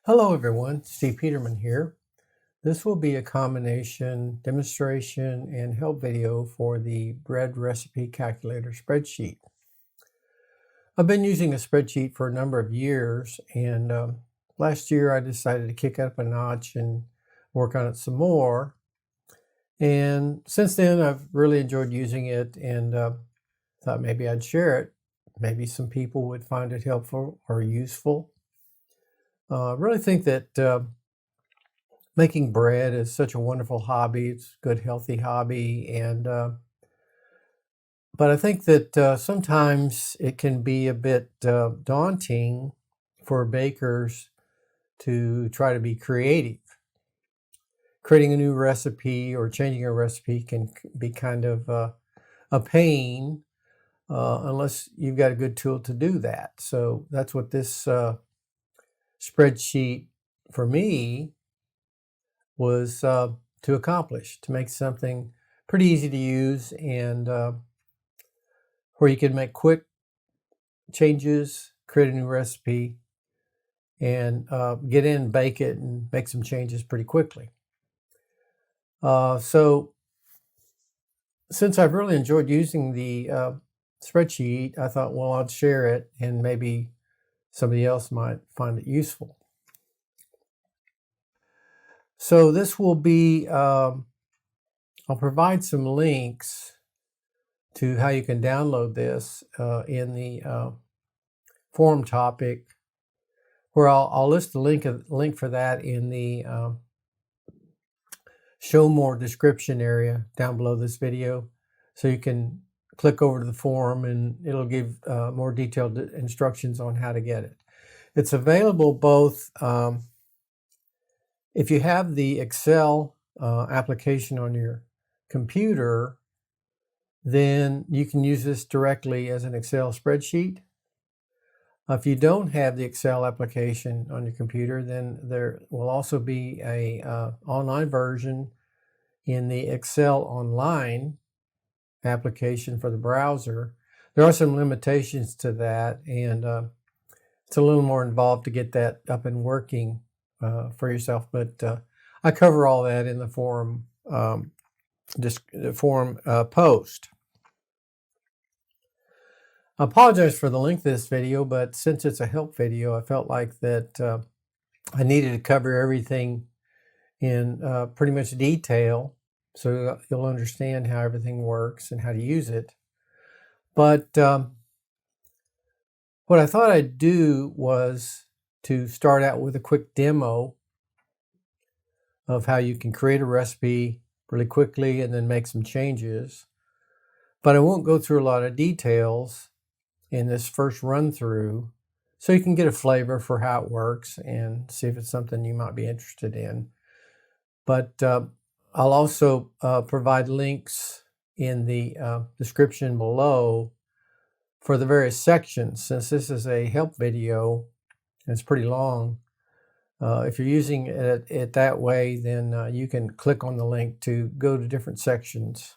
Hello everyone, Steve Peterman here. This will be a combination demonstration and help video for the bread recipe calculator spreadsheet. I've been using a spreadsheet for a number of years, and last year I decided to kick it up a notch and work on it some more. And since then I've really enjoyed using it and thought maybe I'd share it. Maybe some people would find it helpful or useful. I really think that making bread is such a wonderful hobby. It's a good, healthy hobby, and but I think that sometimes it can be a bit daunting for bakers to try to be creative. Creating a new recipe or changing a recipe can be kind of a pain unless you've got a good tool to do that. So that's what this spreadsheet for me was to accomplish, to make something pretty easy to use and where you can make quick changes, create a new recipe, and get in, bake it, and make some changes pretty quickly. So since I've really enjoyed using the spreadsheet, I thought, well, I'd share it and maybe somebody else might find it useful. So this will be, I'll provide some links to how you can download this in the forum topic, where I'll list the link for that in the show more description area down below this video. So you can click over to the forum and it'll give more detailed instructions on how to get it. It's available both if you have the Excel application on your computer, then you can use this directly as an Excel spreadsheet. If you don't have the Excel application on your computer, then there will also be a online version in the Excel Online application for the browser. There are some limitations to that, and it's a little more involved to get that up and working for yourself, but I cover all that in the forum post. I apologize for the length of this video, but since it's a help video, I felt like that I needed to cover everything in pretty much detail so you'll understand how everything works and how to use it. But what I thought I'd do was to start out with a quick demo of how you can create a recipe really quickly and then make some changes. But I won't go through a lot of details in this first run through, so you can get a flavor for how it works and see if it's something you might be interested in. But I'll also provide links in the description below for the various sections. Since this is a help video, it's pretty long. If you're using it that way, then you can click on the link to go to different sections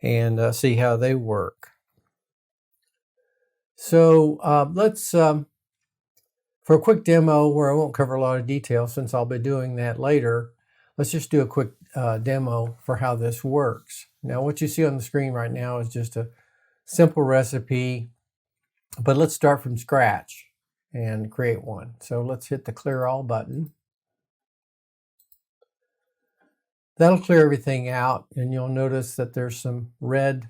and see how they work. So let's, for a quick demo where I won't cover a lot of detail since I'll be doing that later, let's just do a quick demo for how this works. Now what you see on the screen right now is just a simple recipe, but let's start from scratch and create one. So let's hit the clear all button. That'll clear everything out, and you'll notice that there's some red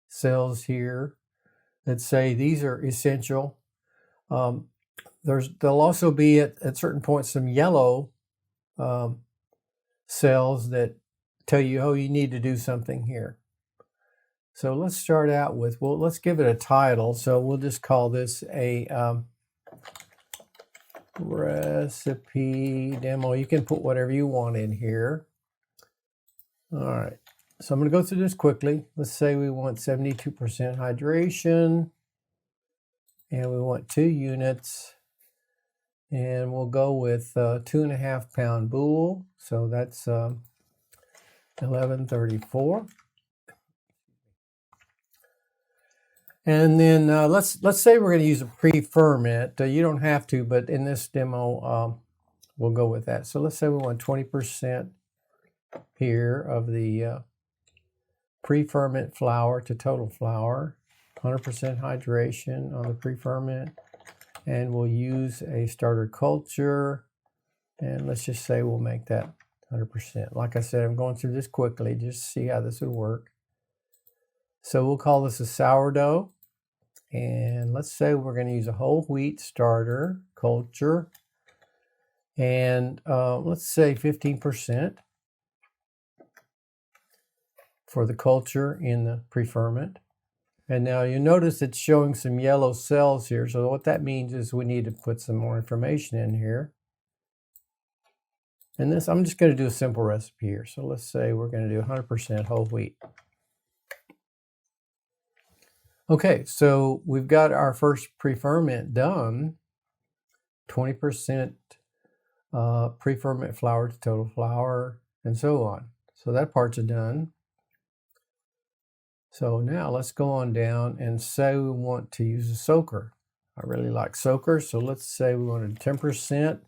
cells here that say these are essential. There'll also be at certain points some yellow cells that tell you, oh, you need to do something here. So let's start out with, well, let's give it a title. So we'll just call this a recipe demo. You can put whatever you want in here. All right, so I'm going to go through this quickly. Let's say we want 72% hydration, and we want 2 units, and we'll go with 2.5 pound boule. So that's 1134. And then let's say we're going to use a pre-ferment. You don't have to, but in this demo, we'll go with that. So let's say we want 20% here of the pre-ferment flour to total flour, 100% hydration on the pre-ferment, and we'll use a starter culture, and let's just say we'll make that 100%. Like I said, I'm going through this quickly just to see how this would work. So we'll call this a sourdough, and let's say we're going to use a whole wheat starter culture, and let's say 15% for the culture in the pre-ferment. And now you notice it's showing some yellow cells here. So what that means is we need to put some more information in here. And this, I'm just going to do a simple recipe here. So let's say we're going to do 100% whole wheat. Okay, so we've got our first pre-ferment done. 20% pre-ferment flour to total flour, and so on. So that part's done. So now let's go on down and say we want to use a soaker. I really like soaker, so let's say we wanted 10%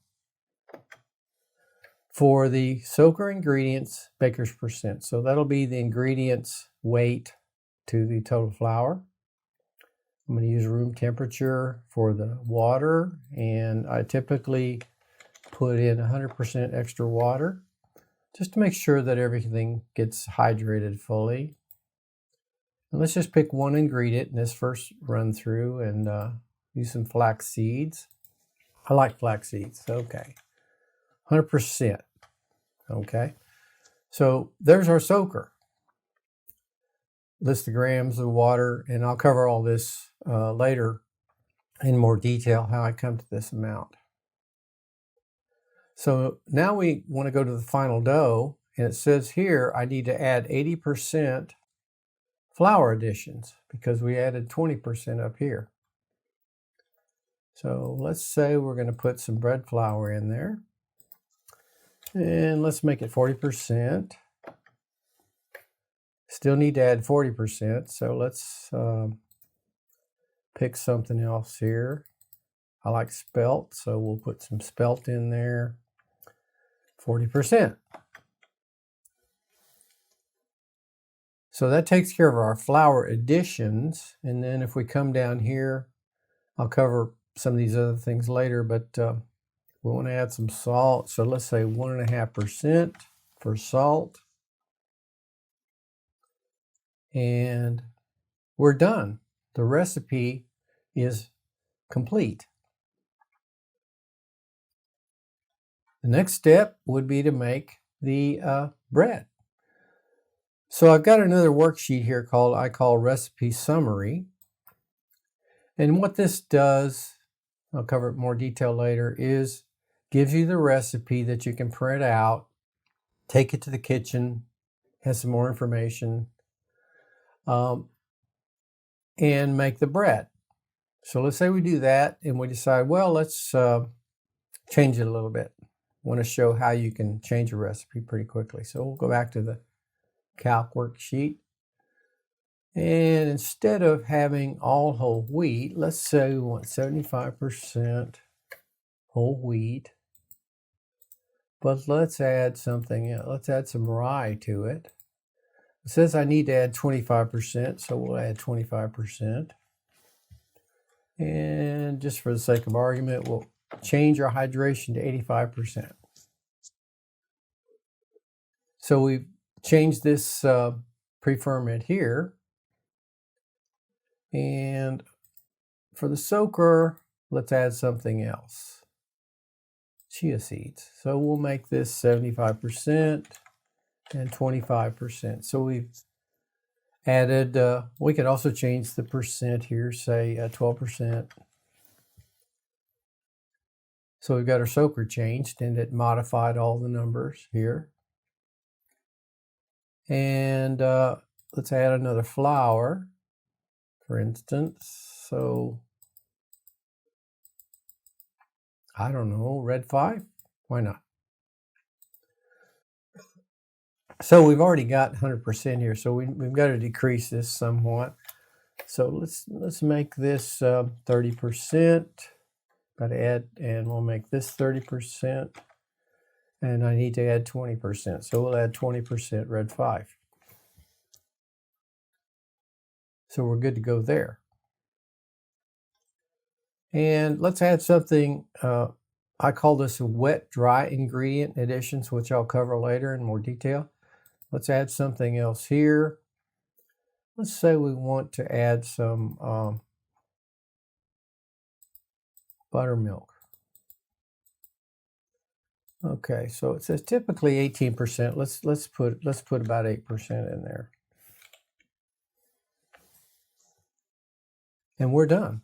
for the soaker ingredients, baker's percent. So that'll be the ingredients weight to the total flour. I'm going to use room temperature for the water, and I typically put in 100% extra water just to make sure that everything gets hydrated fully. And let's just pick one ingredient in this first run through and use some flax seeds. I like flax seeds. Okay. 100%. Okay. So there's our soaker. List the grams of water, and I'll cover all this later in more detail how I come to this amount. So now we want to go to the final dough, and it says here I need to add 80% flour additions because we added 20% up here. So let's say we're going to put some bread flour in there, and let's make it 40%. Still need to add 40%, so let's pick something else here. I like spelt, so we'll put some spelt in there. 40%. So that takes care of our flour additions, and then if we come down here, I'll cover some of these other things later, but we want to add some salt. So let's say 1.5% for salt. And we're done. The recipe is complete. The next step would be to make the bread. So I've got another worksheet here I call Recipe Summary. And what this does, I'll cover it in more detail later, is gives you the recipe that you can print out, take it to the kitchen, has some more information, and make the bread. So let's say we do that and we decide, well, let's change it a little bit. I want to show how you can change a recipe pretty quickly. So we'll go back to the Calc worksheet. And instead of having all whole wheat, let's say we want 75% whole wheat. But let's add something else. Let's add some rye to it. It says I need to add 25%, so we'll add 25%. And just for the sake of argument, we'll change our hydration to 85%. So we've changed this pre-ferment here. And for the soaker, let's add something else. Chia seeds. So we'll make this 75% and 25%. So we've added, we could also change the percent here, say 12%. So we've got our soaker changed, and it modified all the numbers here. And let's add another flour, for instance. So, I don't know, red 5? Why not? So we've already got 100% here, so we've got to decrease this somewhat. So let's make this 30%. Got to add, and we'll make this 30%. and I need to add 20%. So we'll add 20% red 5. So we're good to go there. And let's add something, I call this a wet dry ingredient additions, which I'll cover later in more detail. Let's add something else here. Let's say we want to add some buttermilk. Okay, so it says typically 18%. Let's put about 8% in there. And we're done.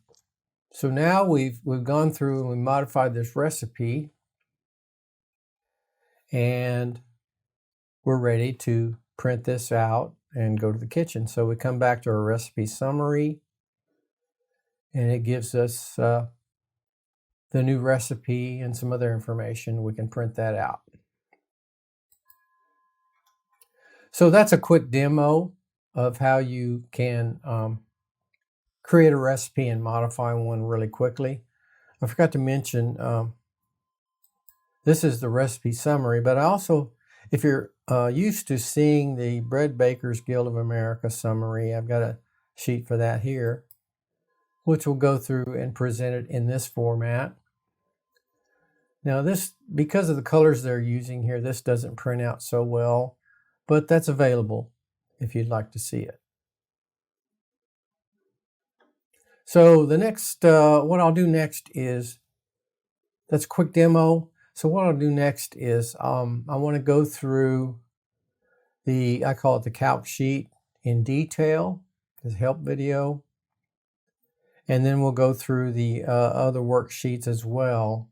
So now we've gone through and we modified this recipe, and we're ready to print this out and go to the kitchen. So we come back to our recipe summary, and it gives us the new recipe and some other information. We can print that out. So that's a quick demo of how you can create a recipe and modify one really quickly. I forgot to mention, this is the recipe summary, but I also, if you're used to seeing the Bread Bakers Guild of America summary, I've got a sheet for that here, which will go through and present it in this format. Now this, because of the colors they're using here, this doesn't print out so well, but that's available if you'd like to see it. So the next, what I'll do next is, that's a quick demo. So what I'll do next is I want to go through I call it the Calc sheet in detail, this help video. And then we'll go through the other worksheets as well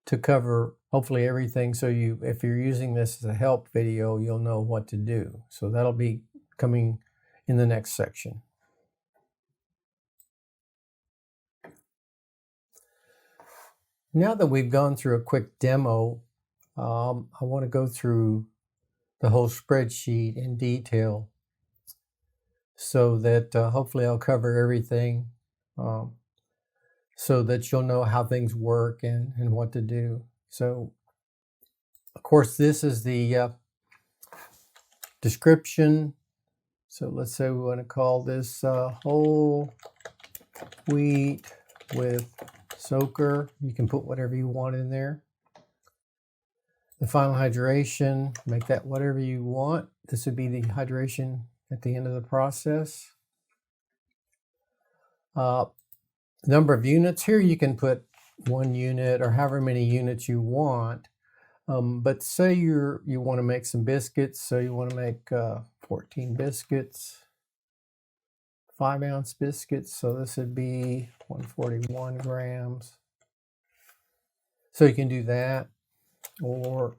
to cover hopefully everything. So if you're using this as a help video, you'll know what to do. So that'll be coming in the next section. Now that we've gone through a quick demo, I want to go through the whole spreadsheet in detail so that hopefully I'll cover everything so that you'll know how things work and what to do. So, of course, this is the description. So let's say we want to call this whole wheat with soaker. You can put whatever you want in there. The final hydration, make that whatever you want. This would be the hydration at the end of the process. Number of units, here you can put 1 unit or however many units you want. But say you want to make some biscuits, so you want to make 14 biscuits, 5-ounce biscuits, so this would be 141 grams. So you can do that. Or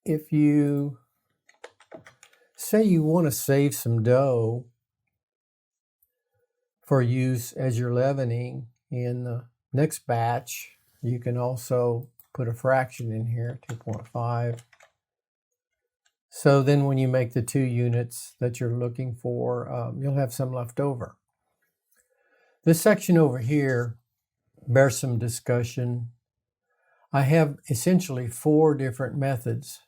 if you say you want to save some dough for use as you're leavening in the next batch, you can also put a fraction in here, 2.5. So then when you make the 2 units that you're looking for, you'll have some left over. This section over here bears some discussion. I have essentially 4 different methods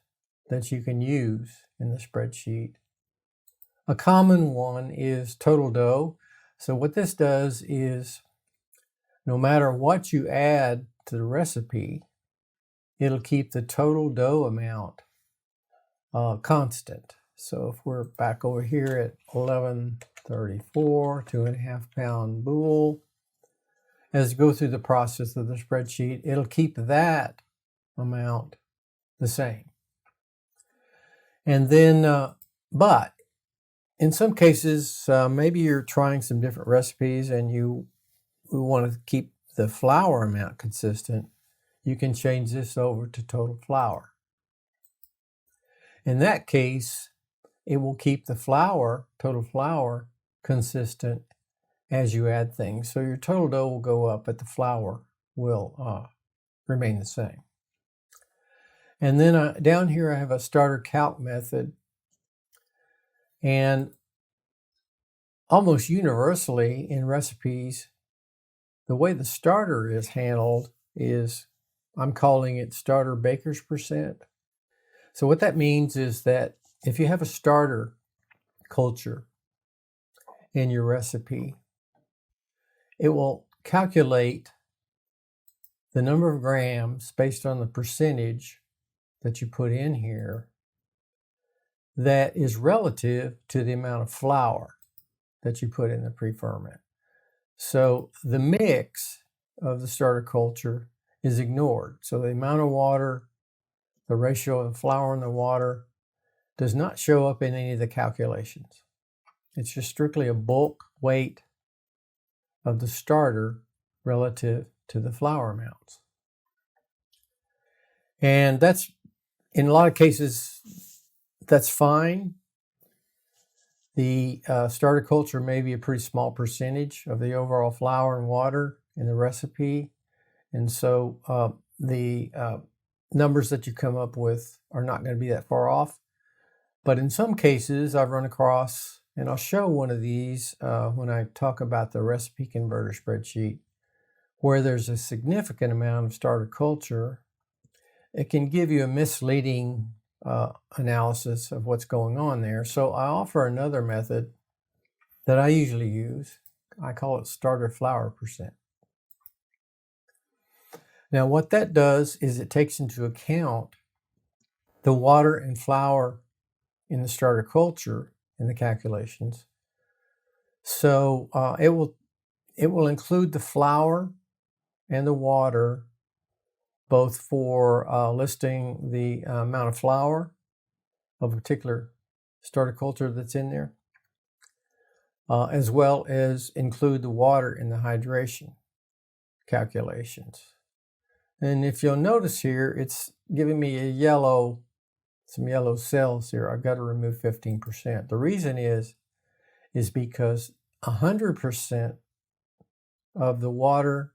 that you can use in the spreadsheet. A common one is total dough. So what this does is, no matter what you add to the recipe, it'll keep the total dough amount constant. So if we're back over here at 1134, 2.5 pound boule, as you go through the process of the spreadsheet, it'll keep that amount the same. And then, but in some cases, maybe you're trying some different recipes and you want to keep the flour amount consistent. You can change this over to total flour. In that case, it will keep the flour, total flour, consistent as you add things. So your total dough will go up, but the flour will remain the same. And then down here I have a starter calc method. And almost universally in recipes, the way the starter is handled is I'm calling it starter baker's percent. So what that means is that if you have a starter culture in your recipe, it will calculate the number of grams based on the percentage that you put in here that is relative to the amount of flour that you put in the pre-ferment. So the mix of the starter culture is ignored. So the amount of water, the ratio of the flour and the water does not show up in any of the calculations. It's just strictly a bulk weight of the starter relative to the flour amounts. And that's, in a lot of cases, that's fine. The starter culture may be a pretty small percentage of the overall flour and water in the recipe. And so the numbers that you come up with are not going to be that far off. But in some cases, I've run across, and I'll show one of these when I talk about the recipe converter spreadsheet, where there's a significant amount of starter culture. It can give you a misleading analysis of what's going on there. So I offer another method that I usually use. I call it starter flour percent. Now what that does is it takes into account the water and flour in the starter culture in the calculations. So it will include the flour and the water, both for listing the amount of flour of a particular starter culture that's in there, as well as include the water in the hydration calculations. And if you'll notice here, it's giving me some yellow cells here. I've got to remove 15%. The reason is because 100% of the water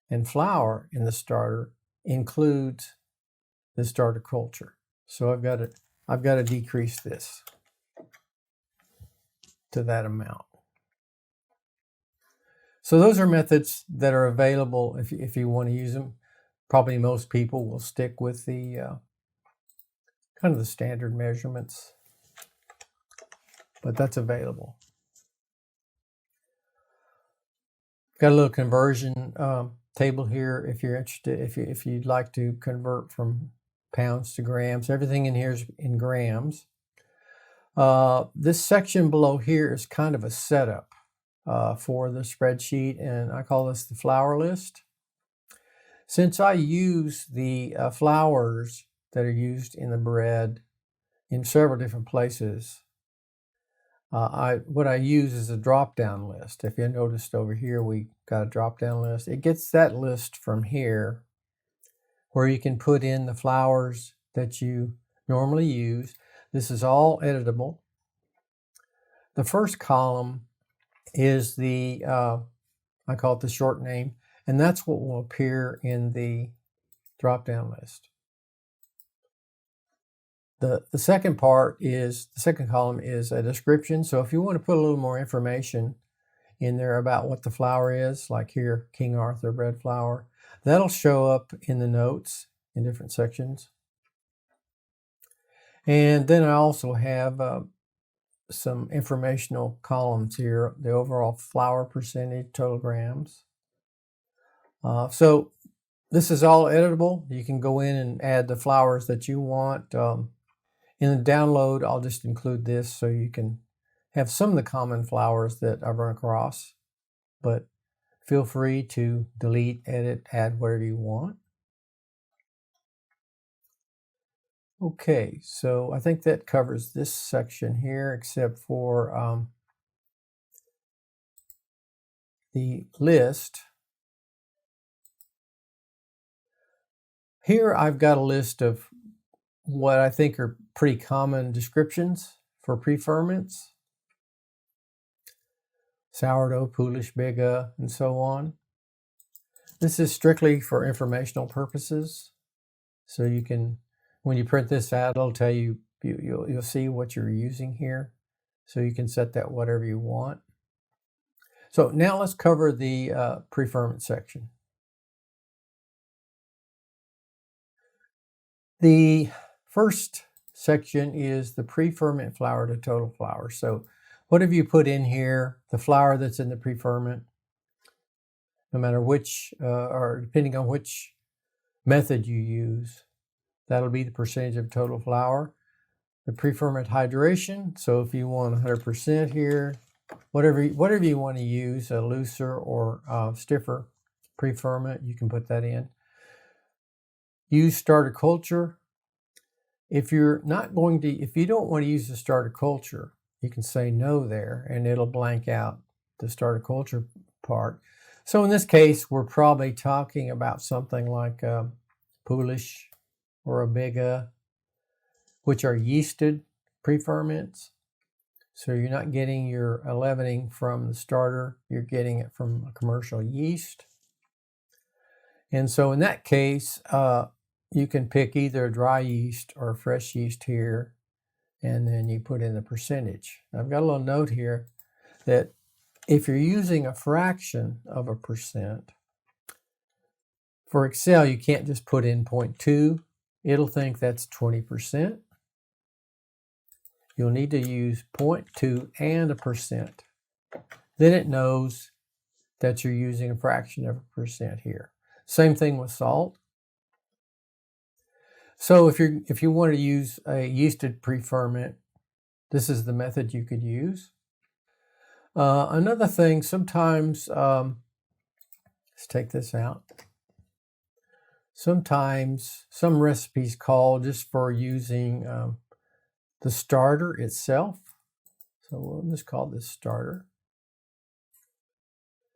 and flour in the starter includes the starter culture. So I've got to decrease this to that amount. So those are methods that are available if you want to use them. Probably most people will stick with the kind of the standard measurements, but that's available. Got a little conversion table here if you're interested, if you'd like to convert from pounds to grams. Everything in here is in grams. This section below here is kind of a setup for the spreadsheet, and I call this the flour list. Since I use the flours that are used in the bread in several different places, what I use is a drop-down list. If you noticed over here, we got a drop-down list. It gets that list from here, where you can put in the flours that you normally use. This is all editable. The first column is the, I call it the short name, and that's what will appear in the drop-down list. The second column is a description. So if you want to put a little more information in there about what the flour is, like here, King Arthur bread flour, that'll show up in the notes in different sections. And then I also have some informational columns here, the overall flour percentage, total grams. So this is all editable. You can go in and add the flours that you want. In the download, I'll just include this so you can have some of the common flours that I've run across, but feel free to delete, edit, add whatever you want. Okay, so I think that covers this section here, except for the list. Here I've got a list of what I think are pretty common descriptions for pre-ferments. Sourdough, Polish Biga, and so on. This is strictly for informational purposes. So you can, when you print this out, it'll tell you, you'll see what you're using here. So you can set that whatever you want. So now let's cover the pre-ferment section. The first section is the pre-ferment flour to total flour. So whatever you put in here, the flour that's in the pre-ferment, no matter which, or depending on which method you use, that'll be the percentage of total flour. The pre-ferment hydration, so if you want 100% here, whatever you want to use, a looser or stiffer pre-ferment, you can put that in. Use starter culture. If you don't want to use the starter culture, you can say no there, and it'll blank out the starter culture part. So in this case, we're probably talking about something like Polish or a Biga, which are yeasted pre-ferments. So you're not getting your leavening from the starter, you're getting it from a commercial yeast. And so in that case, you can pick either dry yeast or fresh yeast here, and then you put in the percentage. I've got a little note here that if you're using a fraction of a percent, for Excel, you can't just put in 0.2. It'll think that's 20%. You'll need to use 0.2 and a percent. Then it knows that you're using a fraction of a percent here. Same thing with salt. So if you want to use a yeasted pre-ferment, this is the method you could use. Another thing, sometimes, let's take this out. Sometimes some recipes call just for using the starter itself. So we'll just call this starter.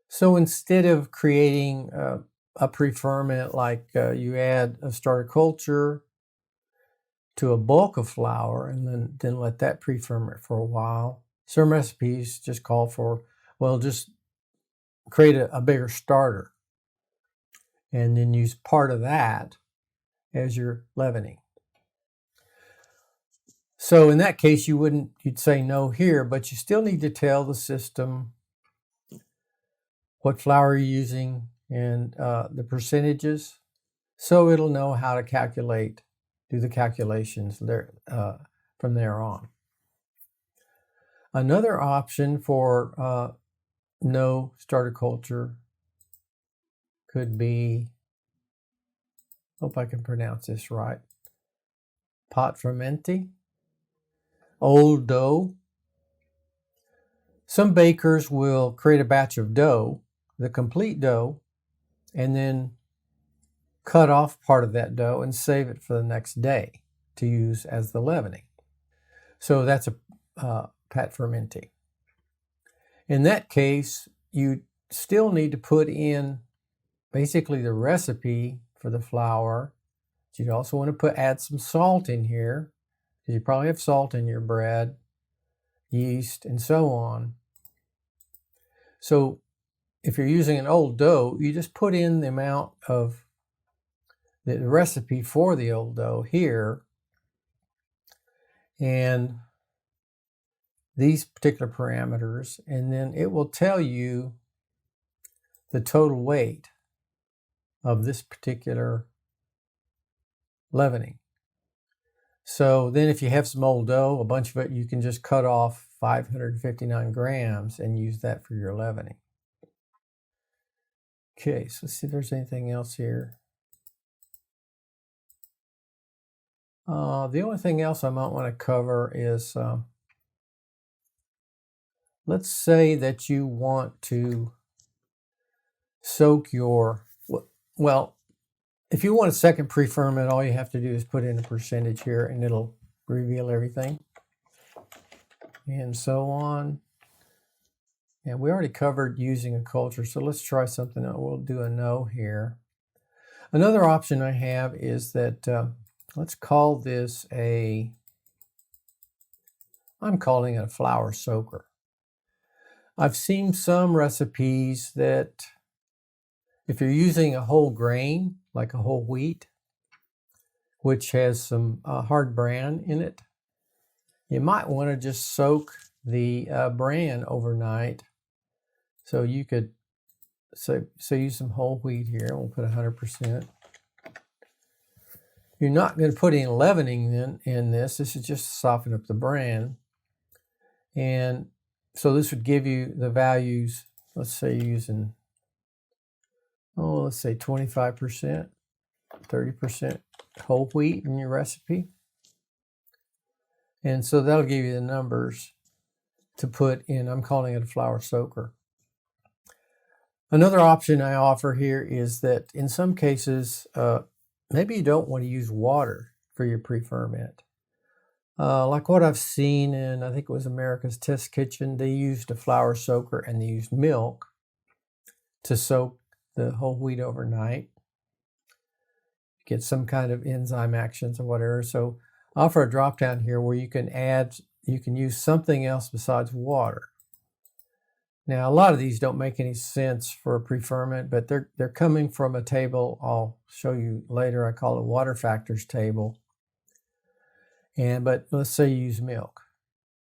So instead of creating a pre-ferment like you add a starter culture to a bulk of flour and then let that pre-ferment for a while, some recipes just call for, well, just create a bigger starter and then use part of that as your leavening. So in that case, you'd say no here, but you still need to tell the system what flour you're using and the percentages, so it'll know how to do the calculations there from there on. Another option for no starter culture could be, hope I can pronounce this right, Pre-ferment, old dough. Some bakers will create a batch of dough, the complete dough, and then cut off part of that dough and save it for the next day to use as the leavening. So that's a pre-ferment. In that case, you still need to put in basically the recipe for the flour. You'd also want to add some salt in here, because you probably have salt in your bread, yeast, and so on. So if you're using an old dough, you just put in the amount of the recipe for the old dough here, and these particular parameters, and then it will tell you the total weight of this particular leavening. So then if you have some old dough, a bunch of it, you can just cut off 559 grams and use that for your leavening. Okay, so let's see if there's anything else here. The only thing else I might want to cover is, let's say that you want to soak your, well, if you want a second pre-ferment, all you have to do is put in a percentage here and it'll reveal everything and so on. And we already covered using a culture, so let's try something else. We'll do a no here. Another option I have is that, let's call this I'm calling it a flour soaker. I've seen some recipes that if you're using a whole grain, like a whole wheat, which has some hard bran in it, you might want to just soak the bran overnight. So you could use some whole wheat here. We'll put 100%. You're not going to put any leavening in this. This is just to soften up the bran. And so this would give you the values, let's say using, let's say 25%, 30% whole wheat in your recipe. And so that'll give you the numbers to put in. I'm calling it a flour soaker. Another option I offer here is that in some cases, maybe you don't want to use water for your pre-ferment. Like what I've seen in, I think it was America's Test Kitchen, they used a flour soaker and they used milk to soak the whole wheat overnight. Get some kind of enzyme actions or whatever. So I offer a drop down here where you can use something else besides water. Now, a lot of these don't make any sense for a pre-ferment, but they're coming from a table I'll show you later. I call it water factors table. But let's say you use milk.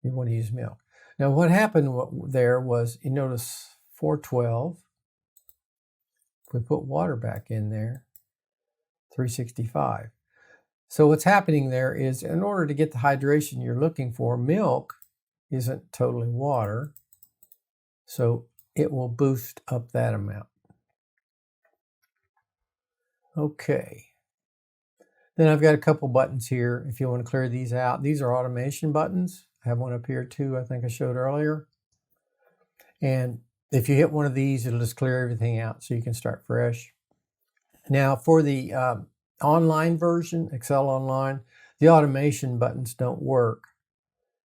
You want to use milk. Now, what happened there was, you notice 412. If we put water back in there, 365. So what's happening there is, in order to get the hydration you're looking for, milk isn't totally water. So it will boost up that amount. Okay. Then I've got a couple buttons here if you want to clear these out. These are automation buttons. I have one up here too, I think I showed earlier. And if you hit one of these, it'll just clear everything out so you can start fresh. Now for the online version, Excel Online, the automation buttons don't work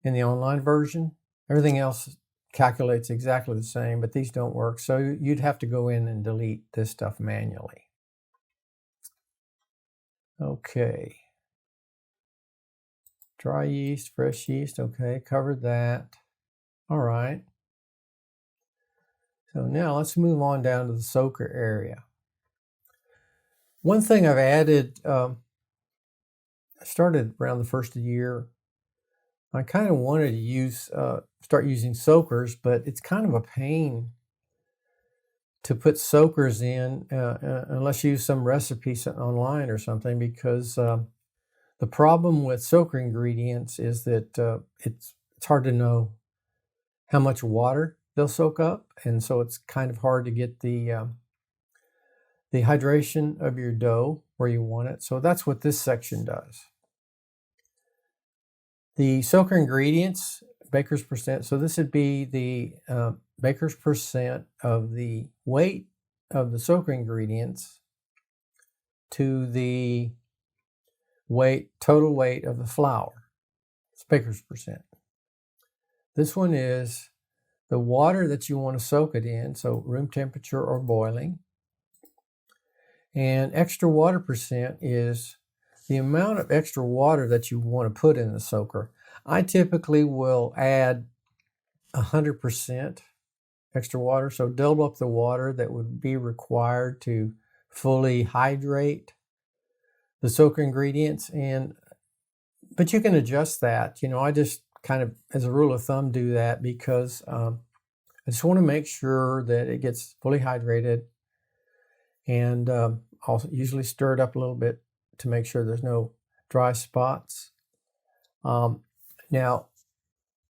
in the online version. Everything else calculates exactly the same, but these don't work. So you'd have to go in and delete this stuff manually. Okay. Dry yeast, fresh yeast, okay, covered that. All right. So now let's move on down to the soaker area. One thing I've added, I started around the first of the year. I kind of wanted to start using soakers, but it's kind of a pain to put soakers in unless you use some recipe online or something, because the problem with soaker ingredients is that it's hard to know how much water they'll soak up, and so it's kind of hard to get the hydration of your dough where you want it. So that's what this section does. The soaker ingredients, baker's percent. So this would be the baker's percent of the weight of the soaker ingredients to the total weight of the flour. It's baker's percent. This one is the water that you want to soak it in, so room temperature or boiling. And extra water percent is the amount of extra water that you want to put in the soaker. I typically will add 100% extra water, so double up the water that would be required to fully hydrate the soaker ingredients. But you can adjust that. I just kind of, as a rule of thumb, do that because I just want to make sure that it gets fully hydrated, and I'll usually stir it up a little bit to make sure there's no dry spots. Now,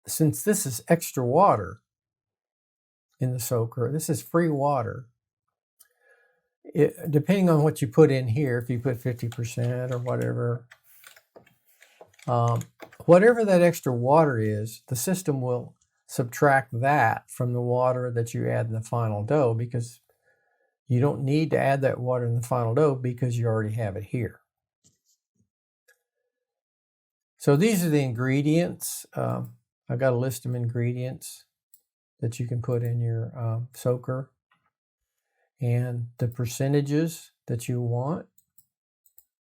since this is extra water in the soaker, this is free water. Depending on what you put in here, if you put 50% or whatever, whatever that extra water is, the system will subtract that from the water that you add in the final dough, because you don't need to add that water in the final dough because you already have it here. So these are the ingredients. I've got a list of ingredients that you can put in your soaker, and the percentages that you want.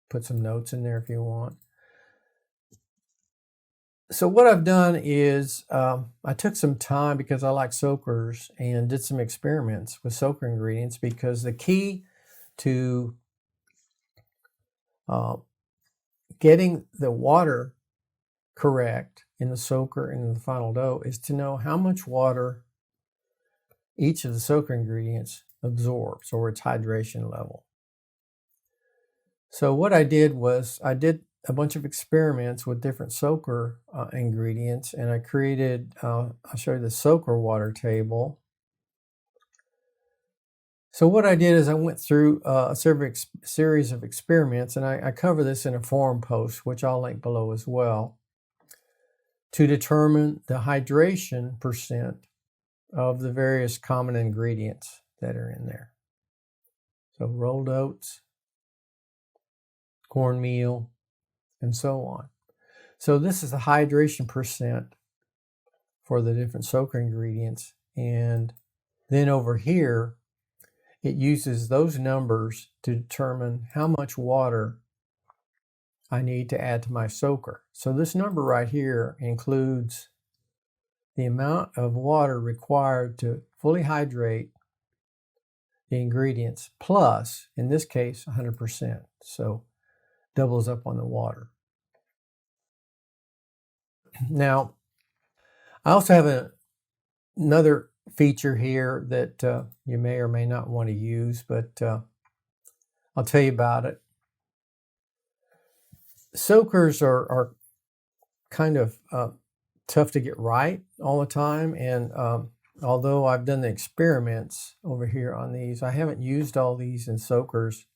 Put some notes in there if you want. So what I've done is I took some time, because I like soakers, and did some experiments with soaker ingredients, because the key to getting the water correct in the soaker and in the final dough is to know how much water each of the soaker ingredients absorbs, or its hydration level. So what I did was I did a bunch of experiments with different soaker ingredients, and I created, I'll show you the soaker water table. So what I did is I went through a series of experiments, and I cover this in a forum post, which I'll link below as well, to determine the hydration percent of the various common ingredients that are in there. So rolled oats, cornmeal, and so on. So this is the hydration percent for the different soaker ingredients. And then over here, it uses those numbers to determine how much water I need to add to my soaker. So this number right here includes the amount of water required to fully hydrate the ingredients, plus, in this case, 100%. So doubles up on the water. Now, I also have another feature here that you may or may not want to use, but I'll tell you about it. Soakers are kind of tough to get right all the time, and although I've done the experiments over here on these, I haven't used all these in soakers.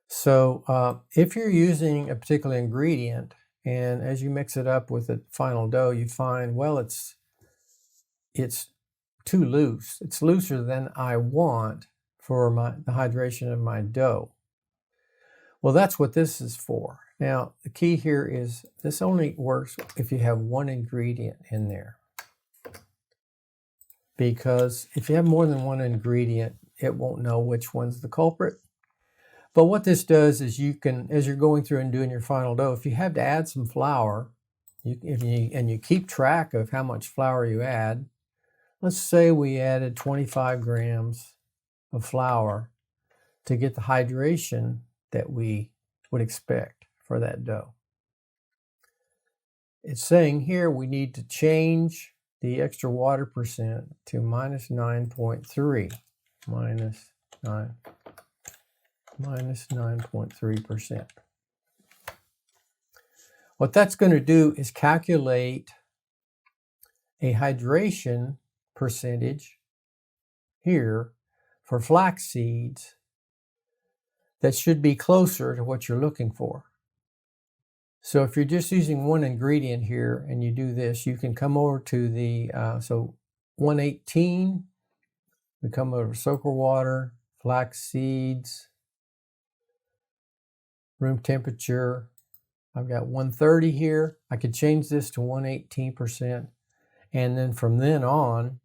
So if you're using a particular ingredient, and as you mix it up with the final dough, you find, well, it's too loose. It's looser than I want for the hydration of my dough. Well, that's what this is for. Now, the key here is this only works if you have one ingredient in there. Because if you have more than one ingredient, it won't know which one's the culprit. But what this does is you can, as you're going through and doing your final dough, if you have to add some flour, and you keep track of how much flour you add, let's say we added 25 grams of flour to get the hydration that we would expect for that dough. It's saying here we need to change the extra water percent to minus 9.3, minus 9.3%. What that's going to do is calculate a hydration percentage here for flax seeds that should be closer to what you're looking for. So if you're just using one ingredient here and you do this, you can come over to the, so 118, we come over to soaker water, flax seeds, room temperature. I've got 130 here. I could change this to 118%. And then from then on,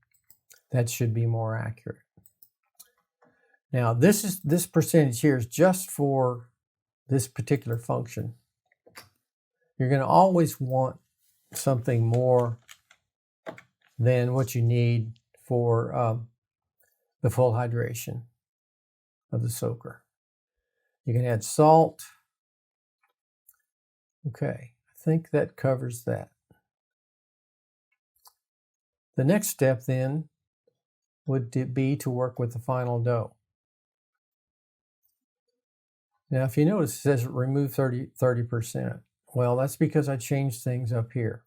that should be more accurate. Now, this percentage here is just for this particular function. You're going to always want something more than what you need for the full hydration of the soaker. You can add salt. Okay, I think that covers that. The next step then would be to work with the final dough. Now, if you notice, it says remove 30%. Well, that's because I changed things up here.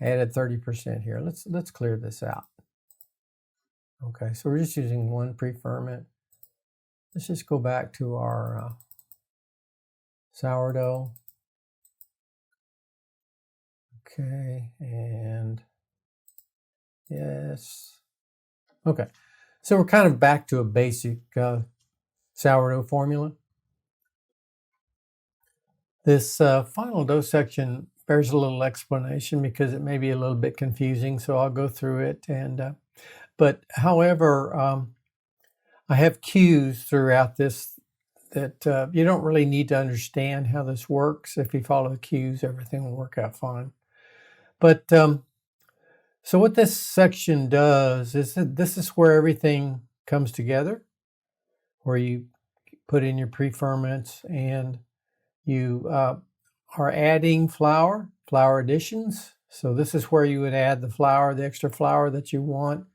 I added 30% here. Let's clear this out. Okay, so we're just using one pre-ferment. Let's just go back to our sourdough. Okay, and yes. Okay, so we're kind of back to a basic sourdough formula. This final dough section bears a little explanation because it may be a little bit confusing, so I'll go through it. And but however, I have cues throughout this that you don't really need to understand how this works. If you follow the cues, everything will work out fine. But so what this section does is that this is where everything comes together, where you put in your pre-ferments and you are adding flour additions. So this is where you would add the flour, the extra flour that you want,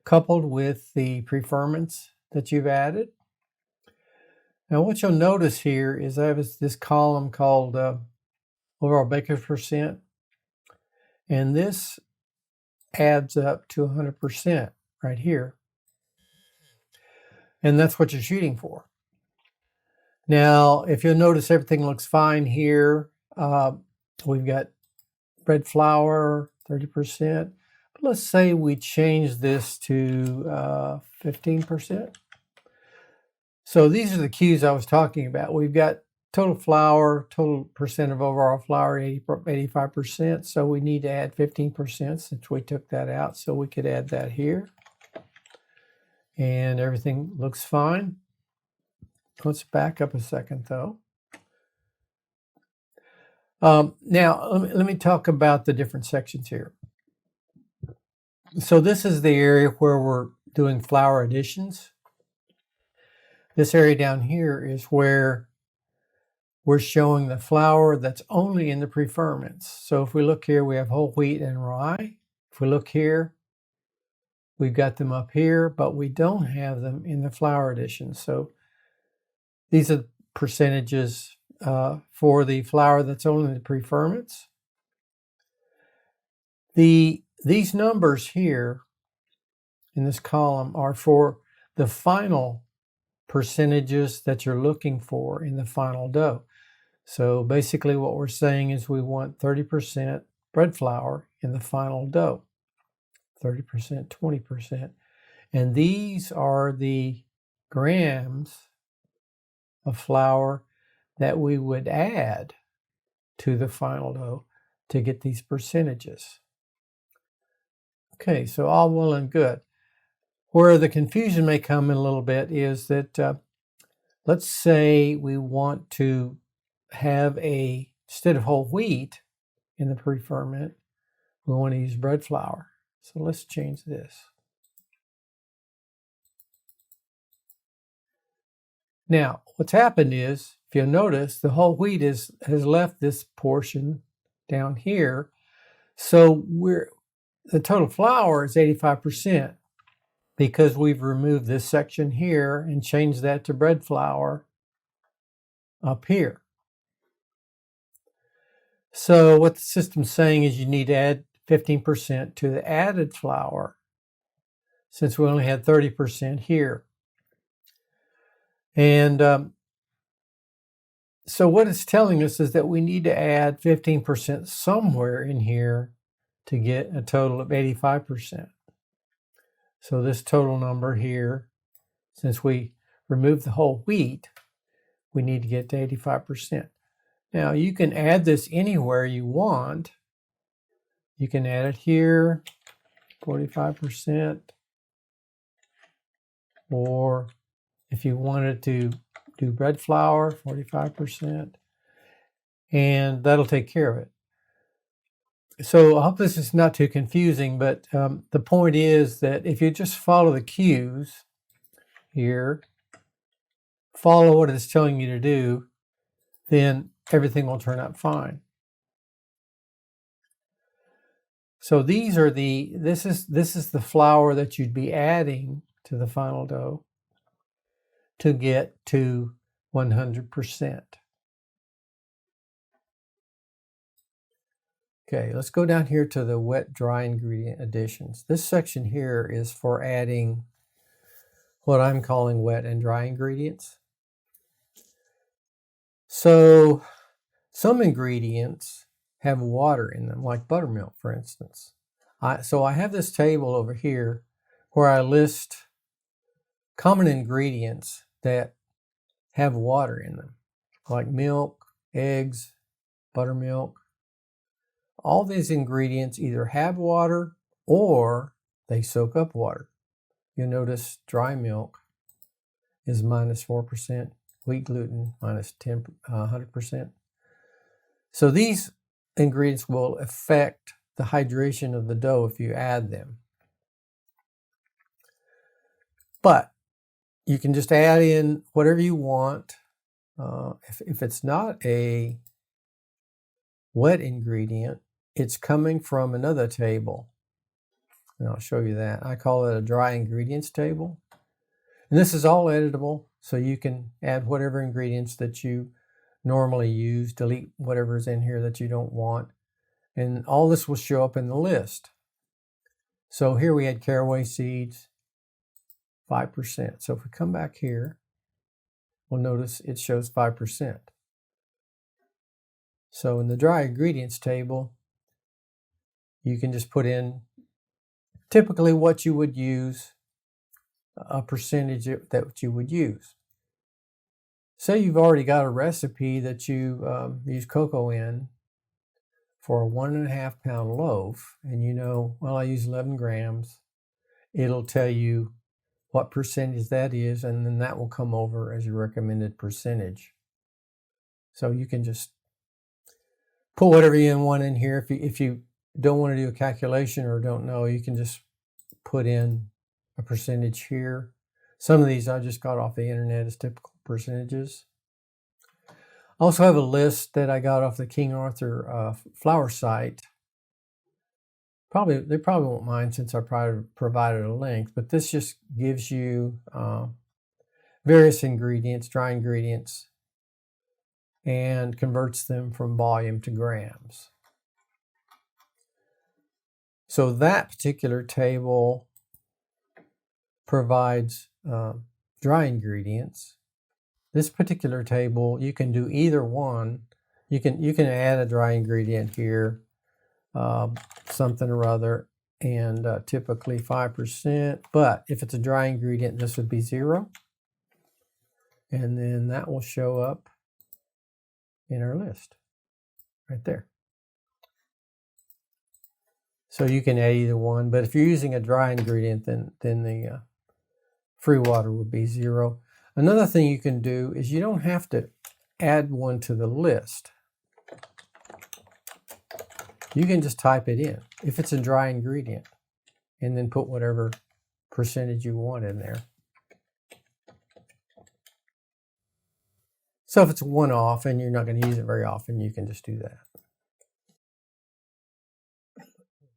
coupled with the pre-ferments that you've added. Now what you'll notice here is I have this column called overall baker's percent, and this adds up to 100% right here. And that's what you're shooting for. Now, if you'll notice, everything looks fine here. We've got bread flour, 30%. But let's say we change this to 15%. So these are the cues I was talking about. We've got total flour, total percent of overall flour, 85%. So we need to add 15% since we took that out. So we could add that here. And everything looks fine. Let's back up a second, though. Now, let me talk about the different sections here. So this is the area where we're doing flour additions. This area down here is where we're showing the flour that's only in the pre-ferments. So if we look here, we have whole wheat and rye. If we look here, we've got them up here, but we don't have them in the flour additions. So these are percentages for the flour that's only in the pre-ferments. These numbers here in this column are for the final percentages that you're looking for in the final dough. So basically what we're saying is we want 30% bread flour in the final dough, 30%, 20%. And these are the grams of flour that we would add to the final dough to get these percentages. Okay, so all well and good. Where the confusion may come in a little bit is that let's say we want to have instead of whole wheat in the pre-ferment, we want to use bread flour. So let's change this. Now, what's happened is, if you'll notice, the whole wheat has left this portion down here. So the total flour is 85%. Because we've removed this section here and changed that to bread flour up here. So what the system's saying is you need to add 15% to the added flour, since we only had 30% here. And so what it's telling us is that we need to add 15% somewhere in here to get a total of 85%. So this total number here, since we removed the whole wheat, we need to get to 85%. Now you can add this anywhere you want. You can add it here, 45%. Or if you wanted to do bread flour, 45%. And that'll take care of it. So I hope this is not too confusing, but the point is that if you just follow the cues here, follow what it's telling you to do, then everything will turn out fine. So this is the flour that you'd be adding to the final dough to get to 100%. Okay, let's go down here to the wet dry ingredient additions. This section here is for adding what I'm calling wet and dry ingredients. So some ingredients have water in them, like buttermilk, for instance. So I have this table over here where I list common ingredients that have water in them, like milk, eggs, buttermilk. All these ingredients either have water or they soak up water. You'll notice dry milk is minus 4%, wheat gluten minus 100%. So these ingredients will affect the hydration of the dough if you add them. But you can just add in whatever you want. If it's not a wet ingredient, it's coming from another table. And I'll show you that. I call it a dry ingredients table. And this is all editable. So you can add whatever ingredients that you normally use, delete whatever's in here that you don't want, and all this will show up in the list. So here we had caraway seeds, 5%. So if we come back here, we'll notice it shows 5%. So in the dry ingredients table, you can just put in typically what you would use, a percentage that you would use. Say you've already got a recipe that you use cocoa in for a 1.5 pound loaf, and you know, well, I use 11 grams. It'll tell you what percentage that is, and then that will come over as your recommended percentage. So you can just put whatever you want in here. If you don't want to do a calculation or don't know, you can just put in a percentage here. Some of these I just got off the internet as typical percentages. I also have a list that I got off the King Arthur flour site. They probably won't mind since I provided a link, but this just gives you various ingredients, dry ingredients, and converts them from volume to grams. So that particular table provides dry ingredients. This particular table, you can do either one. You can add a dry ingredient here, something or other, and typically 5%. But if it's a dry ingredient, this would be 0. And then that will show up in our list right there. So you can add either one, but if you're using a dry ingredient, then the free water would be 0. Another thing you can do is you don't have to add one to the list. You can just type it in if it's a dry ingredient and then put whatever percentage you want in there. So if it's one-off and you're not going to use it very often, you can just do that.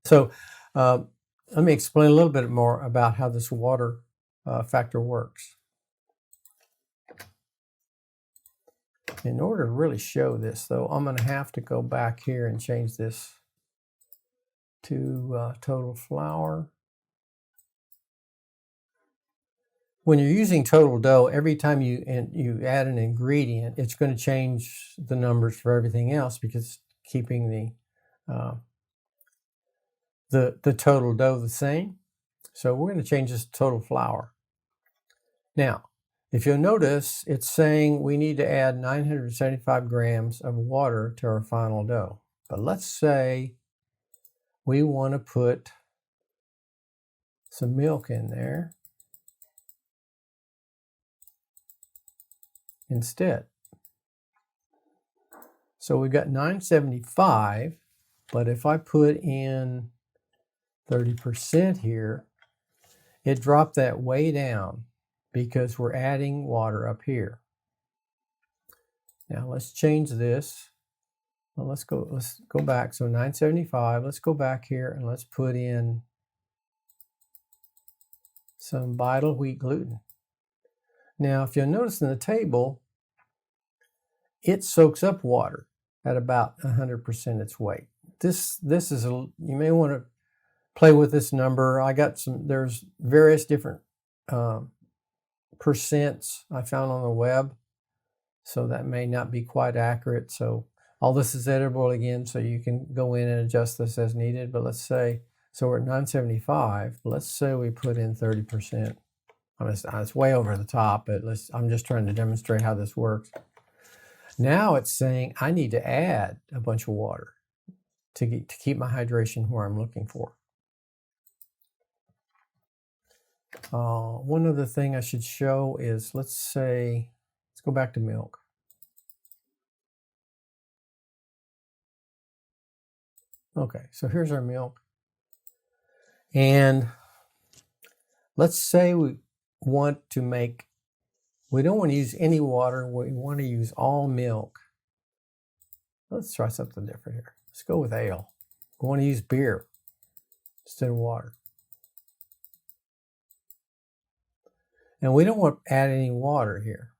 So let me explain a little bit more about how this water factor works. In order to really show this, though, I'm going to have to go back here and change this to total flour. When you're using total dough, every time you add an ingredient, it's going to change the numbers for everything else because it's keeping the total dough the same. So we're going to change this to total flour. Now, if you'll notice, it's saying we need to add 975 grams of water to our final dough. But let's say we want to put some milk in there instead. So we've got 975, but if I put in 30% here, it dropped that way down because we're adding water up here. Now let's change this. Well, let's go back. So 975, let's go back here and let's put in some vital wheat gluten. Now, if you'll notice in the table, it soaks up water at about 100% its weight. This is you may want to play with this number. There's various different percents I found on the web, so that may not be quite accurate. So all this is editable again, so you can go in and adjust this as needed. But let's say, so we're at 975. Let's say we put in 30%. It's way over the top, but I'm just trying to demonstrate how this works. Now it's saying I need to add a bunch of water to keep my hydration where I'm looking for. One other thing I should show is, let's go back to milk. Okay, so here's our milk. And let's say we don't want to use any water, we want to use all milk. Let's try something different here. Let's go with ale. We want to use beer instead of water. And we don't want to add any water here.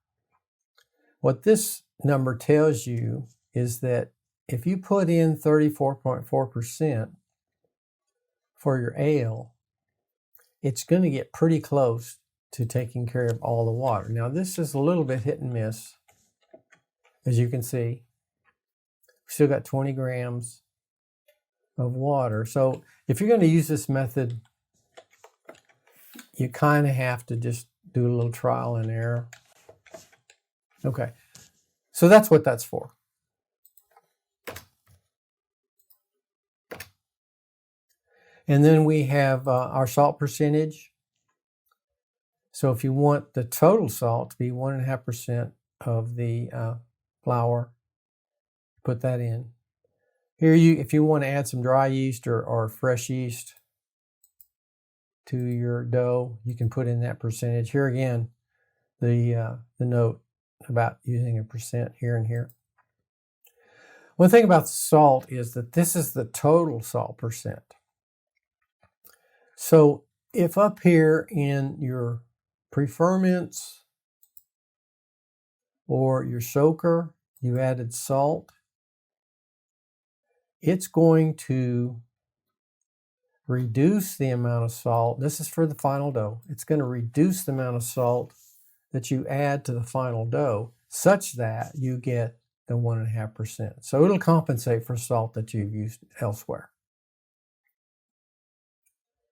What this number tells you is that if you put in 34.4% for your ale, it's going to get pretty close to taking care of all the water. Now this is a little bit hit and miss, as you can see. We still got 20 grams of water. So if you're going to use this method, you kind of have to just do a little trial and error. Okay, so that's what that's for. And then we have our salt percentage. So if you want the total salt to be 1.5% of the flour, put that in. Here, if you want to add some dry yeast or fresh yeast to your dough, you can put in that percentage. Here again, the note about using a percent here and here. One thing about salt is that this is the total salt percent. So if up here in your pre-ferments or your soaker, you added salt, it's going to reduce the amount of salt. This is for the final dough. It's going to reduce the amount of salt that you add to the final dough such that you get the 1.5%. So it'll compensate for salt that you've used elsewhere.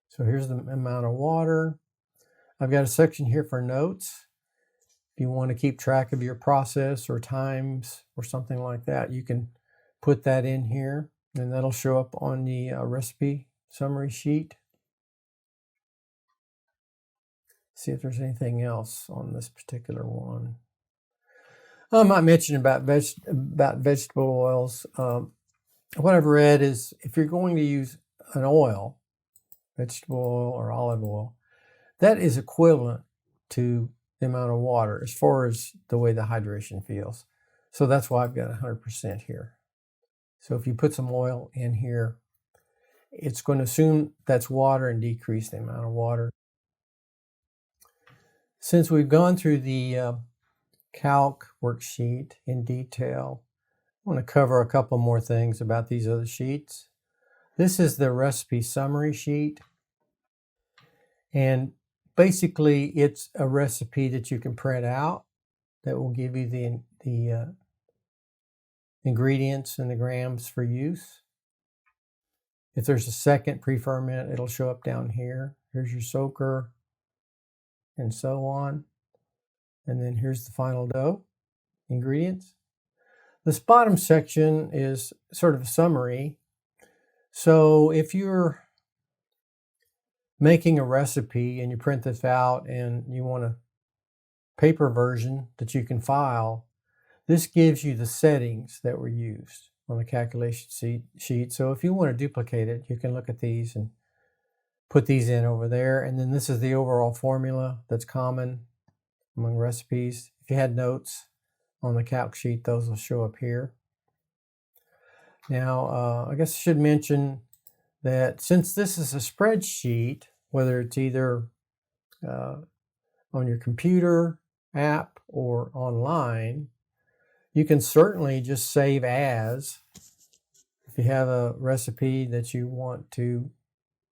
So here's the amount of water. I've got a section here for notes. If you want to keep track of your process or times or something like that, you can put that in here, and that'll show up on the recipe summary sheet. See if there's anything else on this particular one. I might mention about vegetable oils. What I've read is if you're going to use an oil, vegetable oil or olive oil, that is equivalent to the amount of water as far as the way the hydration feels. So that's why I've got 100% here. So if you put some oil in here, it's going to assume that's water and decrease the amount of water. Since we've gone through the Calc worksheet in detail, I want to cover a couple more things about these other sheets. This is the recipe summary sheet. And basically, it's a recipe that you can print out that will give you the ingredients and the grams for use. If there's a second pre-ferment, it'll show up down here. Here's your soaker, and so on. And then here's the final dough ingredients. This bottom section is sort of a summary. So if you're making a recipe and you print this out and you want a paper version that you can file, this gives you the settings that were used on the calculation sheet. So if you want to duplicate it, you can look at these and put these in over there. And then this is the overall formula that's common among recipes. If you had notes on the Calc sheet, those will show up here. Now, I guess I should mention that since this is a spreadsheet, whether it's either on your computer app or online, you can certainly just save as. If you have a recipe that you want to,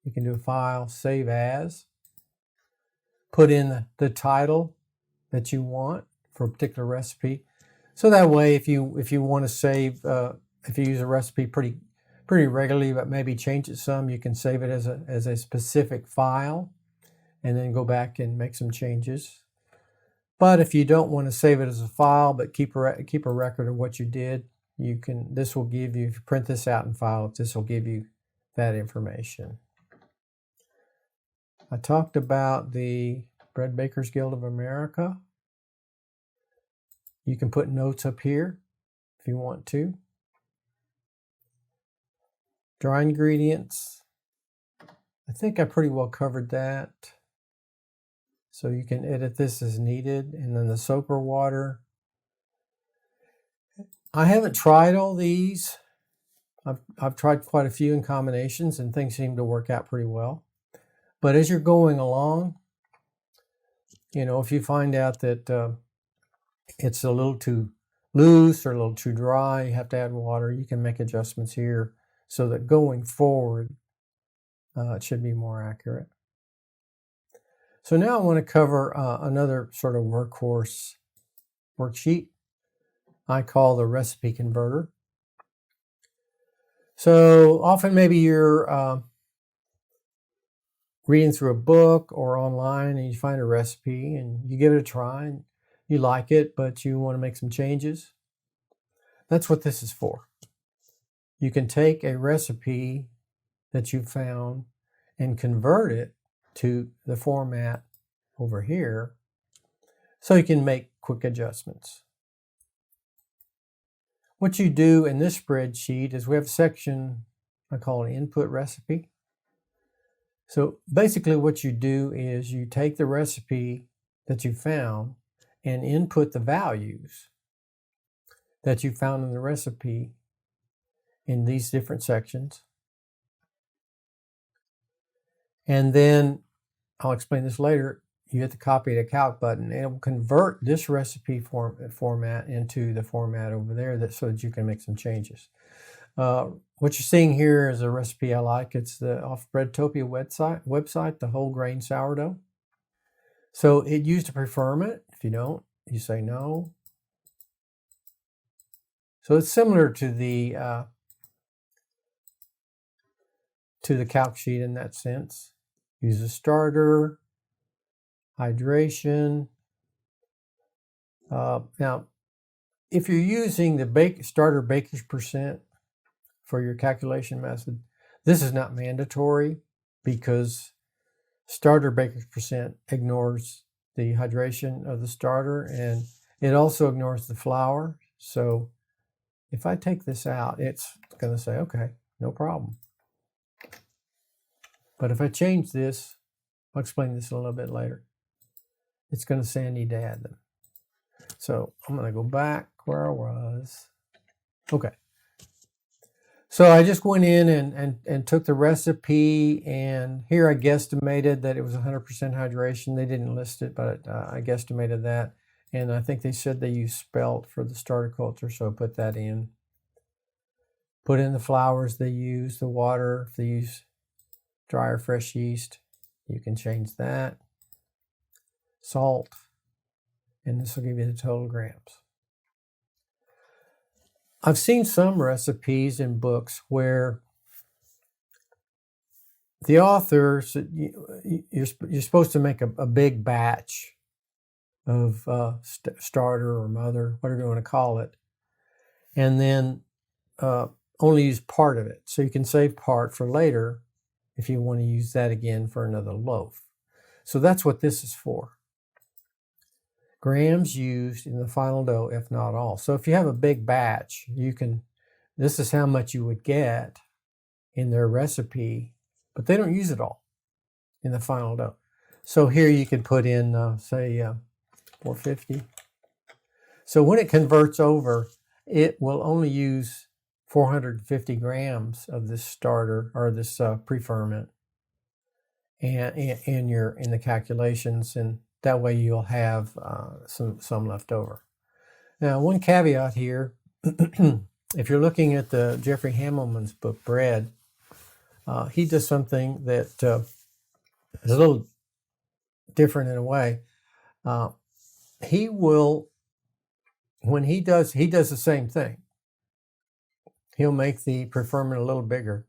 you can do a file, save as, put in the title that you want for a particular recipe. So that way, if you want to save, if you use a recipe pretty regularly, but maybe change it some, you can save it as a specific file and then go back and make some changes. But if you don't want to save it as a file, but keep a record of what you did, you can. This will give you, if you print this out and file it, this will give you that information. I talked about the Bread Bakers Guild of America. You can put notes up here if you want to. Dry ingredients. I think I pretty well covered that. So you can edit this as needed. And then the soaker water. I haven't tried all these. I've tried quite a few in combinations and things seem to work out pretty well. But as you're going along, You know, if you find out that it's a little too loose or a little too dry, you have to add water, you can make adjustments here so that going forward, it should be more accurate. So now I want to cover another sort of workhorse worksheet I call the recipe converter. So often maybe you're reading through a book or online and you find a recipe and you give it a try and you like it, but you want to make some changes. That's what this is for. You can take a recipe that you found and convert it to the format over here so you can make quick adjustments. What you do in this spreadsheet is we have a section I call an input recipe. So basically what you do is you take the recipe that you found and input the values that you found in the recipe in these different sections. And then, I'll explain this later, you hit the copy to Calc button and it will convert this recipe format into the format over there so that you can make some changes. What you're seeing here is a recipe I like. It's off Breadtopia website, the whole grain sourdough. So it used a pre-ferment. If you don't, you say no. So it's similar to the Calc sheet in that sense. Use a starter, hydration. Now, if you're using the starter baker's percent for your calculation method, this is not mandatory because starter baker's percent ignores the hydration of the starter and it also ignores the flour. So if I take this out, it's going to say, okay, no problem. But if I change this, I'll explain this a little bit later. It's going to say I need to add them. So I'm going to go back where I was. Okay. So I just went in and took the recipe, and here I guesstimated that it was 100% hydration. They didn't list it, but I guesstimated that. And I think they said they used spelt for the starter culture, so I put that in. Put in the flours they use, the water, if they use dry or fresh yeast, you can change that. Salt, and this will give you the total grams. I've seen some recipes in books where the authors, you're supposed to make a big batch of starter or mother, whatever you want to call it, and then only use part of it. So you can save part for later if you want to use that again for another loaf. So that's what this is for. Grams used in the final dough, if not all. So if you have a big batch, this is how much you would get in their recipe, but they don't use it all in the final dough. So here you can put in, say, 450. So when it converts over, it will only use 450 grams of this starter or this pre-ferment and in the calculations, and that way you'll have some left over. Now, one caveat here, if you're looking at the Jeffrey Hamelman's book, Bread, he does something that is a little different in a way. He will, when he does the same thing. He'll make the pre-ferment a little bigger.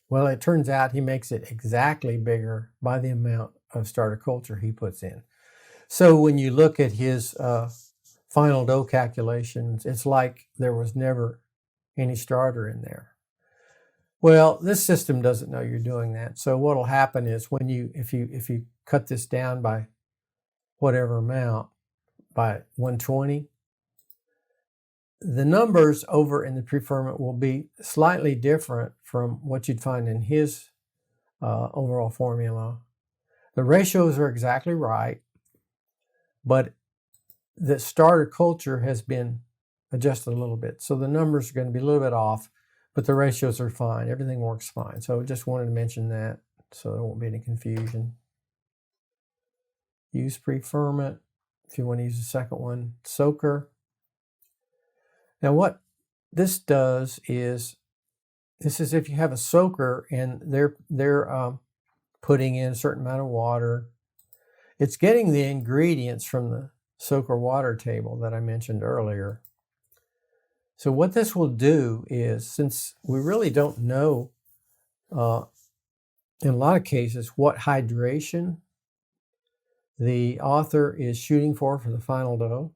Well, it turns out he makes it exactly bigger by the amount of starter culture he puts in. So when you look at his final dough calculations, it's like there was never any starter in there. Well, this system doesn't know you're doing that. So what will happen is if you cut this down by whatever amount, by 120, the numbers over in the pre-ferment will be slightly different from what you'd find in his overall formula. The ratios are exactly right, but the starter culture has been adjusted a little bit. So the numbers are going to be a little bit off, but the ratios are fine. Everything works fine. So I just wanted to mention that so there won't be any confusion. use pre-ferment. If you want to use the second one, soaker. Now what this does is, this is if you have a soaker and they're putting in a certain amount of water. It's getting the ingredients from the soaker water table that I mentioned earlier. So what this will do is, since we really don't know in a lot of cases what hydration the author is shooting for the final dough,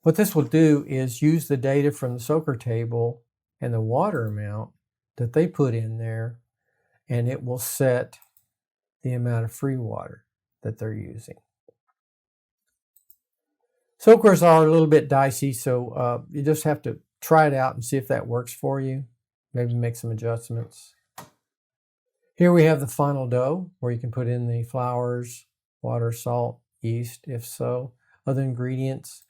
what this will do is use the data from the soaker table and the water amount that they put in there, and it will set the amount of free water that they're using. Soakers are a little bit dicey, so you just have to try it out and see if that works for you. Maybe make some adjustments. Here we have the final dough where you can put in the flours, water, salt, yeast, if so, other ingredients.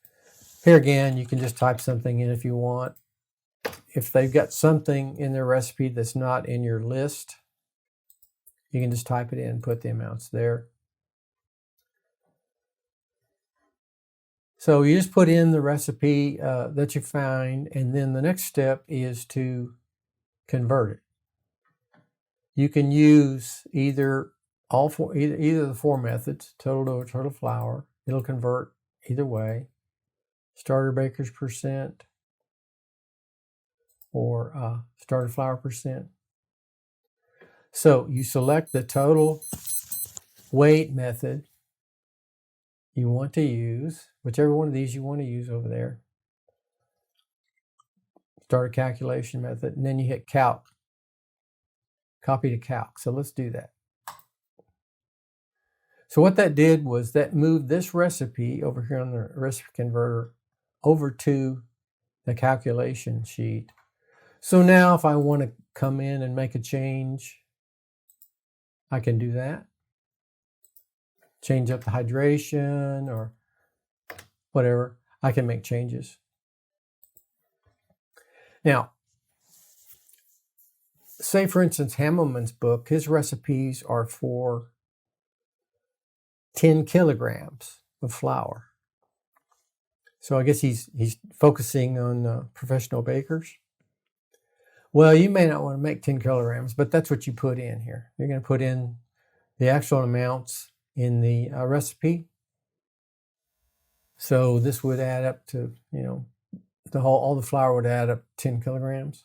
Here again, you can just type something in if you want. If they've got something in their recipe that's not in your list, you can just type it in and put the amounts there. So you just put in the recipe that you find, and then the next step is to convert it. You can use either of the four methods, total dough or total flour. It'll convert either way. Starter baker's percent or starter flour percent. So you select the total weight method you want to use, whichever one of these you want to use over there. Start a calculation method, and then you hit Calc. Copy to Calc. So let's do that. So what that did was that moved this recipe over here on the recipe converter over to the calculation sheet. So now if I want to come in and make a change, I can do that. Change up the hydration or whatever. I can make changes. Now, say for instance, Hamelman's book, his recipes are for 10 kilograms of flour. So I guess he's focusing on professional bakers. Well, you may not want to make 10 kilograms, but that's what you put in here. You're going to put in the actual amounts in the recipe. So this would add up to, all the flour would add up 10 kilograms.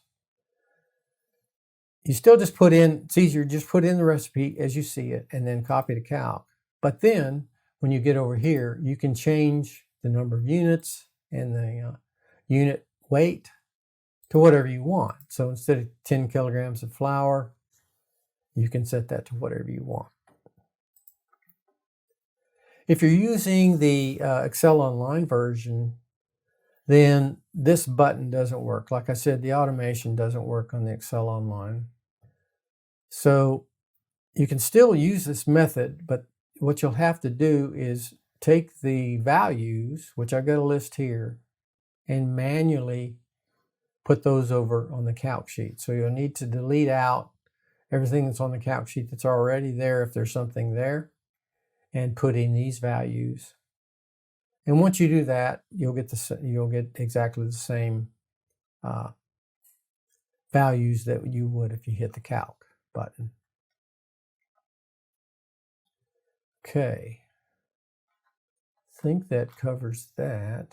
You still just put in, it's easier, just put in the recipe as you see it and then copy to Calc. But then when you get over here, you can change the number of units and the unit weight to whatever you want. So instead of 10 kilograms of flour, you can set that to whatever you want. If you're using the Excel Online version, then this button doesn't work. Like I said, the automation doesn't work on the Excel Online. So you can still use this method, but what you'll have to do is take the values, which I've got a list here, and manually put those over on the Calc sheet. So you'll need to delete out everything that's on the Calc sheet that's already there if there's something there, and put in these values. And once you do that, you'll get exactly the same values that you would if you hit the Calc button. Okay, I think that covers that.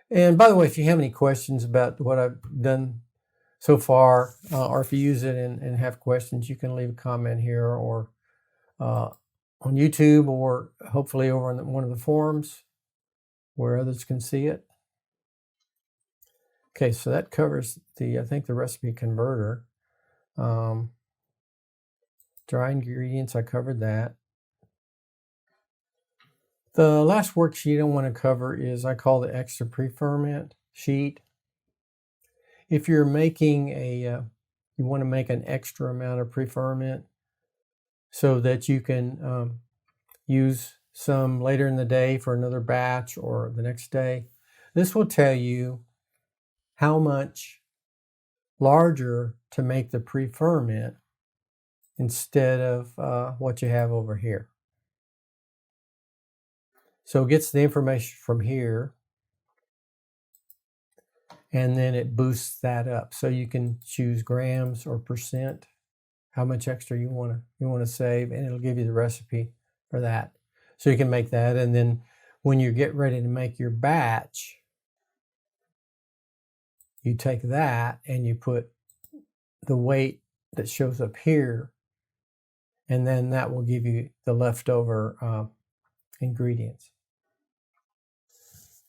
And by the way, if you have any questions about what I've done so far, or if you use it and have questions, you can leave a comment here or on YouTube, or hopefully over on one of the forums where others can see it. Okay, so that covers the recipe converter. Dry ingredients, I covered that. The last worksheet I want to cover is, I call the extra pre-ferment sheet. If you're making you want to make an extra amount of pre-ferment so that you can use some later in the day for another batch or the next day, this will tell you how much larger to make the pre-ferment instead of what you have over here. So it gets the information from here, and then it boosts that up. So you can choose grams or percent, how much extra you want to save, and it'll give you the recipe for that. So you can make that, and then when you get ready to make your batch, you take that and you put the weight that shows up here, and then that will give you the leftover ingredients.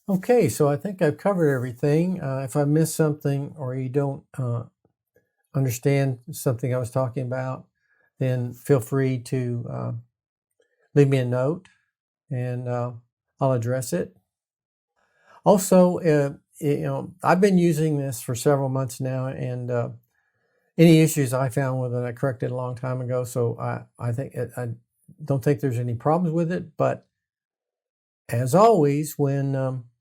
Okay, so I think I've covered everything. If I missed something or you don't understand something I was talking about, then feel free to leave me a note, and I'll address it. Also, I've been using this for several months now, and any issues I found with it, I corrected a long time ago. So I don't think there's any problems with it. But as always, when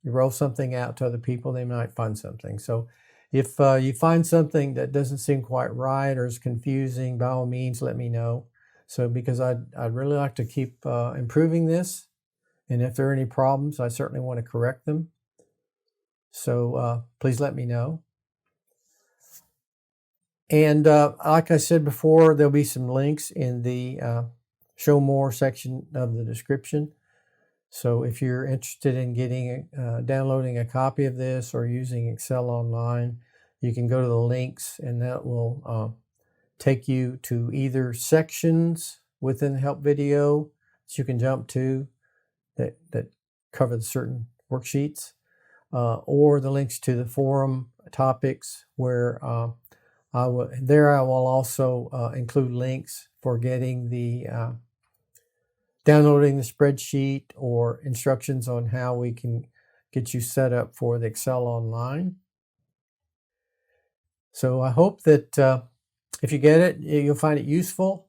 you roll something out to other people, they might find something. So if you find something that doesn't seem quite right or is confusing, by all means, let me know. So because I'd really like to keep improving this. And if there are any problems, I certainly want to correct them. So please let me know. And like I said before, there'll be some links in the show more section of the description. So if you're interested in getting downloading a copy of this or using Excel online, you can go to the links, and that will take you to either sections within the help video that you can jump to that cover the certain worksheets, or the links to the forum topics where I will also include links for getting the downloading the spreadsheet or instructions on how we can get you set up for the Excel online. So I hope that if you get it, you'll find it useful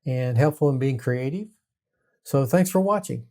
and helpful in being creative. So thanks for watching.